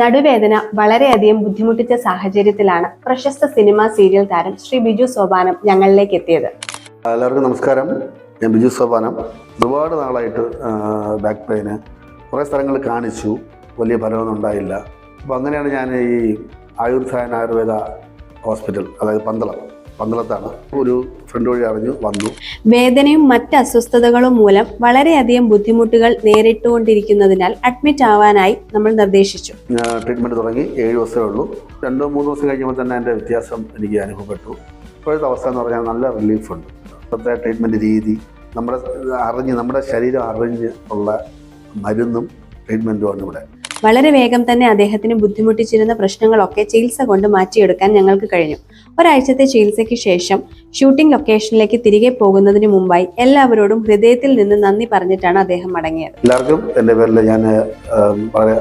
നടുവേദന വളരെയധികം ബുദ്ധിമുട്ടിച്ച സാഹചര്യത്തിലാണ് പ്രശസ്ത സിനിമാ സീരിയൽ താരം ശ്രീ ബിജു സോപാനം ഞങ്ങളിലേക്ക് എത്തിയത്. എല്ലാവർക്കും നമസ്കാരം. ഞാൻ ബിജു സോപാനം. ഒരുപാട് നാളായിട്ട് ബാക്ക് പെയിന് കുറേ സ്ഥലങ്ങൾ കാണിച്ചു, വലിയ ഫലമൊന്നും ഉണ്ടായില്ല. അപ്പോൾ അങ്ങനെയാണ് ഞാൻ ഈ ആയുർവേദ ഹോസ്പിറ്റൽ, അതായത് പന്തളത്താണ് ഒരു ഫ്രണ്ട് വഴി അറിഞ്ഞു വന്നു. വേദനയും മറ്റ് അസ്വസ്ഥതകളും മൂലം വളരെയധികം ബുദ്ധിമുട്ടുകൾ നേരിട്ടുകൊണ്ടിരിക്കുന്നതിനാൽ അഡ്മിറ്റ് ആവാനായി നമ്മൾ നിർദ്ദേശിച്ചു. ട്രീറ്റ്മെൻറ്റ് തുടങ്ങി 7 ദിവസമേ ഉള്ളൂ. 2-3 ദിവസം കഴിയുമ്പോൾ തന്നെ എൻ്റെ വ്യത്യാസം എനിക്ക് അനുഭവപ്പെട്ടു. ഇപ്പോഴത്തെ അവസ്ഥ എന്ന് പറഞ്ഞാൽ നല്ല റിലീഫുണ്ട്. ഇപ്പോഴത്തെ ട്രീറ്റ്മെൻറ്റ് രീതി നമ്മുടെ ശരീരം അറിഞ്ഞ് ഉള്ള മരുന്നും ട്രീറ്റ്മെൻറ്റുമാണ് ഇവിടെ. വളരെ വേഗം തന്നെ അദ്ദേഹത്തിന് ബുദ്ധിമുട്ടിച്ചിരുന്ന പ്രശ്നങ്ങളൊക്കെ ചികിത്സ കൊണ്ട് മാറ്റിയെടുക്കാൻ ഞങ്ങൾക്ക് കഴിഞ്ഞു. ഒരാഴ്ചത്തെ ചികിത്സയ്ക്ക് ശേഷം ഷൂട്ടിംഗ് ലൊക്കേഷനിലേക്ക് തിരികെ പോകുന്നതിന് മുമ്പായി എല്ലാവരോടും ഹൃദയത്തിൽ നിന്ന് നന്ദി പറഞ്ഞിട്ടാണ് അദ്ദേഹം മടങ്ങിയത്. എല്ലാവർക്കും എൻ്റെ പേരിൽ ഞാൻ വളരെ